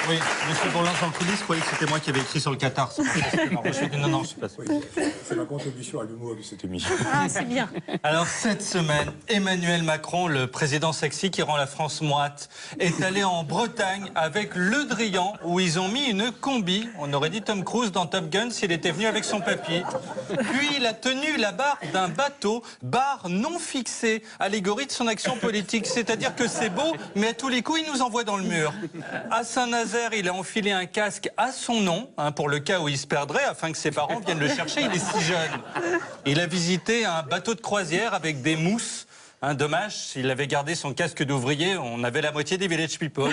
Oui, monsieur Bourlange dans le coulisses croyait que c'était moi qui avais écrit sur le Qatar. Je me suis dit non, je suis pas sûr. C'est ma contribution à l'humour de cette émission. Ah, c'est bien. Alors cette semaine, Emmanuel Macron, le président sexy qui rend la France moite, est allé en Bretagne avec Le Drian où ils ont mis une combi. On aurait dit Tom Cruise dans Top Gun s'il était venu avec son papy. Puis il a tenu la barre d'un bateau, barre non fixée, allégorie de son action politique. C'est-à-dire que c'est beau, mais à tous les coups, il nous envoie dans le mur. À Saint-Nazaire, il a enfilé un casque à son nom, pour le cas où il se perdrait, afin que ses parents viennent le chercher. Il est si jeune. Il a visité un bateau de croisière avec des mousses. Dommage, s'il avait gardé son casque d'ouvrier, on avait la moitié des Village People.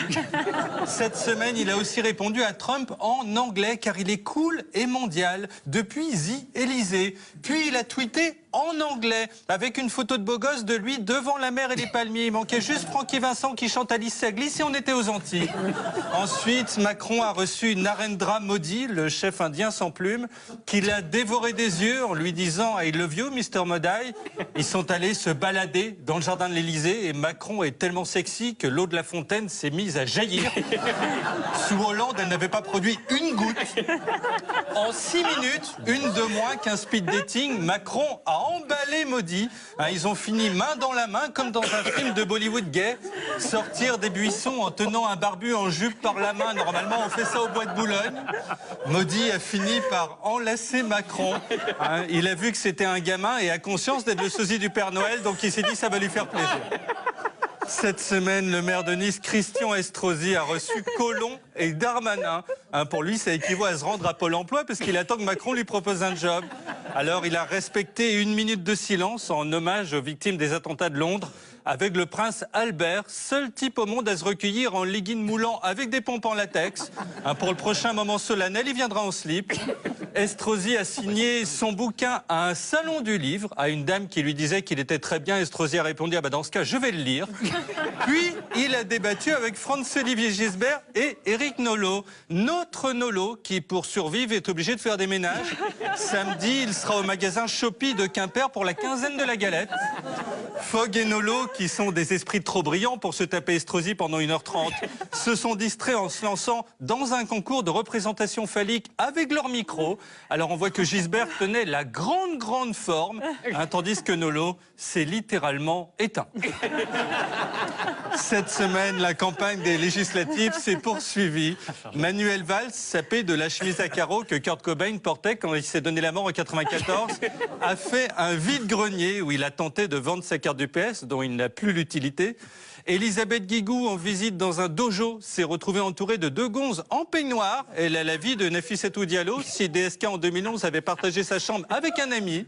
Cette semaine, il a aussi répondu à Trump en anglais, car il est cool et mondial depuis The Élysée. Puis il a tweeté en anglais, avec une photo de beau gosse de lui devant la mer et les palmiers. Il manquait juste Francky Vincent qui chante Alice ça glisse et on était aux Antilles. Ensuite, Macron a reçu Narendra Modi, le chef indien sans plume, qui l'a dévoré des yeux en lui disant « I love you, Mr. Modi ». Ils sont allés se balader dans le jardin de l'Élysée et Macron est tellement sexy que l'eau de la fontaine s'est mise à jaillir. Sous Hollande, elle n'avait pas produit une goutte. En 6 minutes, une de moins qu'un speed dating, Macron a emballé Modi. Ils ont fini main dans la main, comme dans un film de Bollywood gay. Sortir des buissons en tenant un barbu en jupe par la main. Normalement, on fait ça au bois de Boulogne. Modi a fini par enlacer Macron. Il a vu que c'était un gamin et a conscience d'être le sosie du Père Noël, donc il s'est dit ça va lui faire plaisir. Cette semaine, le maire de Nice, Christian Estrosi, a reçu Collomb et Darmanin. Pour lui, ça équivaut à se rendre à Pôle emploi parce qu'il attend que Macron lui propose un job. Alors, il a respecté 1 minute de silence en hommage aux victimes des attentats de Londres avec le prince Albert, seul type au monde à se recueillir en legging moulant avec des pompes en latex. Pour le prochain moment solennel, il viendra en slip. Estrosi a signé son bouquin à un salon du livre, à une dame qui lui disait qu'il était très bien. Estrosi a répondu « Ah bah dans ce cas, je vais le lire ». Puis, il a débattu avec Franz-Olivier Gisbert et Éric Nolot. Notre Nolot, qui pour survivre est obligé de faire des ménages. Samedi, il sera au magasin Shopee de Quimper pour la quinzaine de la galette. Fogg et Nolot, qui sont des esprits trop brillants pour se taper Estrosi pendant 1h30, se sont distraits en se lançant dans un concours de représentation phallique avec leur micro. Alors on voit que Gisbert tenait la grande forme, tandis que Nolot s'est littéralement éteint. Cette semaine, la campagne des législatives s'est poursuivie. Manuel Valls, sapé de la chemise à carreaux que Kurt Cobain portait quand il s'est donné la mort en 94, a fait un vide-grenier où il a tenté de vendre sa carte du PS, dont il n'a plus l'utilité. Elisabeth Guigou, en visite dans un dojo, s'est retrouvée entourée de 2 gonzes en peignoir. Elle a la vie de Nafissatou Diallo, si DSK en 2011 avait partagé sa chambre avec un ami.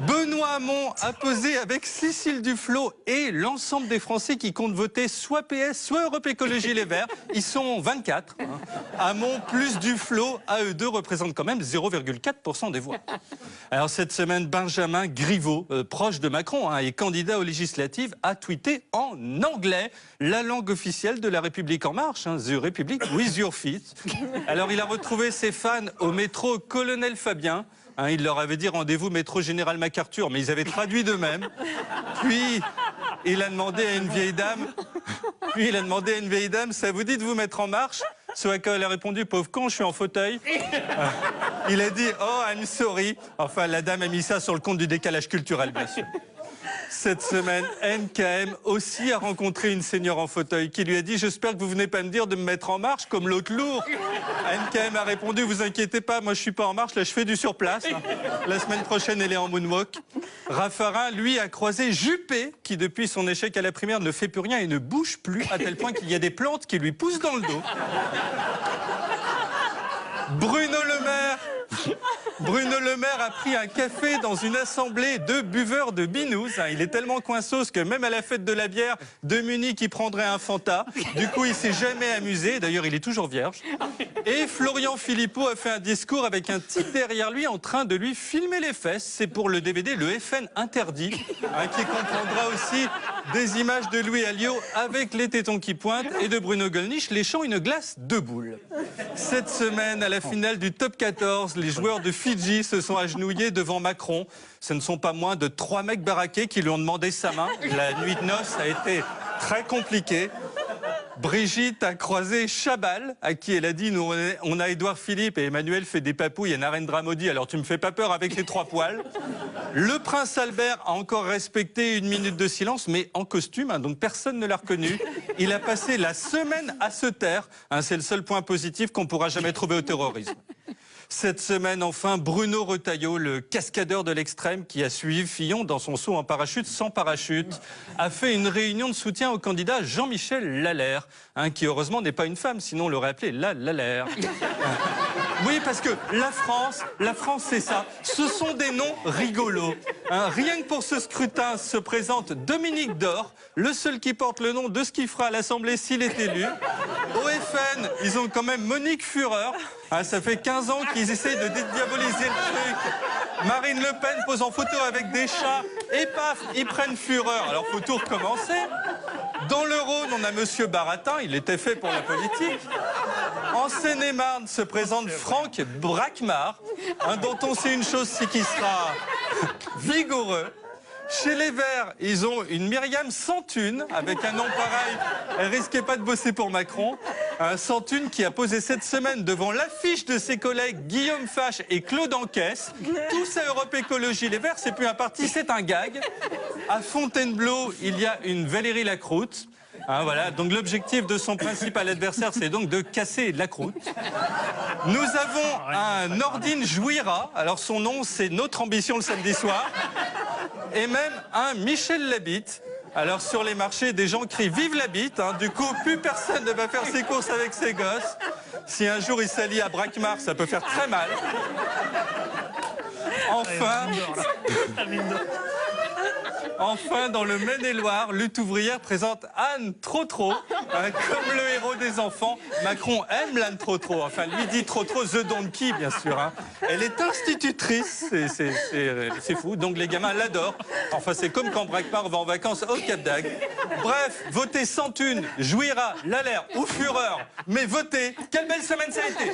Benoît Hamon a posé avec Cécile Duflot et l'ensemble des Français qui comptent voter soit PS, soit Europe Écologie Les Verts. Ils sont 24. Hamon plus Duflot, à eux deux, représentent quand même 0,4% des voix. Alors cette semaine, Benjamin Griveaux, proche de Macron et candidat aux législatives, a tweeté en anglais, la langue officielle de la République en marche, The Republic with your feet. Alors il a retrouvé ses fans au métro Colonel Fabien. Il leur avait dit rendez-vous métro Général MacArthur, mais ils avaient traduit d'eux-mêmes. Puis il a demandé à une vieille dame, ça vous dit de vous mettre en marche? Ce à quoi elle a répondu, pauvre con, je suis en fauteuil. Il a dit, oh, I'm sorry. Enfin, la dame a mis ça sur le compte du décalage culturel, bien sûr. Cette semaine, NKM aussi a rencontré une senior en fauteuil qui lui a dit « J'espère que vous venez pas me dire de me mettre en marche comme l'autre lourd ». NKM a répondu « Vous inquiétez pas, moi je suis pas en marche, là je fais du surplace. La semaine prochaine, elle est en moonwalk ». Raffarin, lui, a croisé Juppé qui, depuis son échec à la primaire, ne fait plus rien et ne bouge plus, à tel point qu'il y a des plantes qui lui poussent dans le dos. Bruno Le Maire a pris un café dans une assemblée de buveurs de binous. Il est tellement coinsos que même à la fête de la bière de Munich, il prendrait un Fanta. Du coup, il s'est jamais amusé. D'ailleurs, il est toujours vierge. Et Florian Philippot a fait un discours avec un type derrière lui en train de lui filmer les fesses. C'est pour le DVD Le FN Interdit, qui comprendra aussi des images de Louis Alliot avec les tétons qui pointent et de Bruno Gollnisch léchant une glace de boule. Cette semaine, à la finale du Top 14, les joueurs de Fidji se sont agenouillés devant Macron. Ce ne sont pas moins de 3 mecs baraqués qui lui ont demandé sa main. La nuit de noces a été très compliquée. Brigitte a croisé Chabal, à qui elle a dit, nous, on a Édouard Philippe et Emmanuel fait des papouilles et Narendra Modi, alors tu me fais pas peur avec tes 3 poils. Le prince Albert a encore respecté 1 minute de silence, mais en costume, hein, donc personne ne l'a reconnu. Il a passé la semaine à se taire. Hein, c'est le seul point positif qu'on pourra jamais trouver au terrorisme. Cette semaine, enfin, Bruno Retailleau, le cascadeur de l'extrême qui a suivi Fillon dans son saut en parachute sans parachute, a fait une réunion de soutien au candidat Jean-Michel Lalère, hein, qui heureusement n'est pas une femme, sinon on l'aurait appelé Lalère. Oui, parce que la France, c'est ça. Ce sont des noms rigolos. Hein, rien que pour ce scrutin se présente Dominique Dor, le seul qui porte le nom de ce qu'il fera à l'Assemblée s'il est élu. Au FN, ils ont quand même Monique Fureur. Hein, ça fait 15 ans qu'ils essayent de dédiaboliser le truc. Marine Le Pen pose en photo avec des chats et paf, ils prennent Fureur. Alors faut tout recommencer. Dans le Rhône, on a Monsieur Baratin, il était fait pour la politique. En Seine-et-Marne se présente Franck Braquemar, hein, dont on sait une chose, c'est qu'il sera vigoureux. Chez les Verts, ils ont une Myriam Santhune, avec un nom pareil. Elle risquait pas de bosser pour Macron. Un Santhune qui a posé cette semaine devant l'affiche de ses collègues Guillaume Fache et Claude Anquesse. Tous à Europe Écologie Les Verts, c'est plus un parti, c'est un gag. À Fontainebleau, il y a une Valérie Lacroute. Hein, voilà. Donc l'objectif de son principal adversaire, c'est donc de casser la croûte. Nous avons un Nordine Jouira. Alors son nom, c'est Notre Ambition le samedi soir. Et même un Michel Labitte. Alors sur les marchés, des gens crient Vive la bite, hein. Du coup, plus personne ne va faire ses courses avec ses gosses. Si un jour il s'allie à Braquemar, ça peut faire très mal. Enfin, dans le Maine-et-Loire, Lutte ouvrière présente Anne Trotro, hein, comme le héros des enfants. Macron aime l'Anne Trotro, enfin lui dit Trotro, The Donkey, bien sûr. Hein. Elle est institutrice, c'est fou, donc les gamins l'adorent. Enfin, c'est comme quand Braquemar va en vacances au Cap d'Agde. Bref, votez Santhune, Jouira, Lalère ou Fureur, mais votez. Quelle belle semaine ça a été.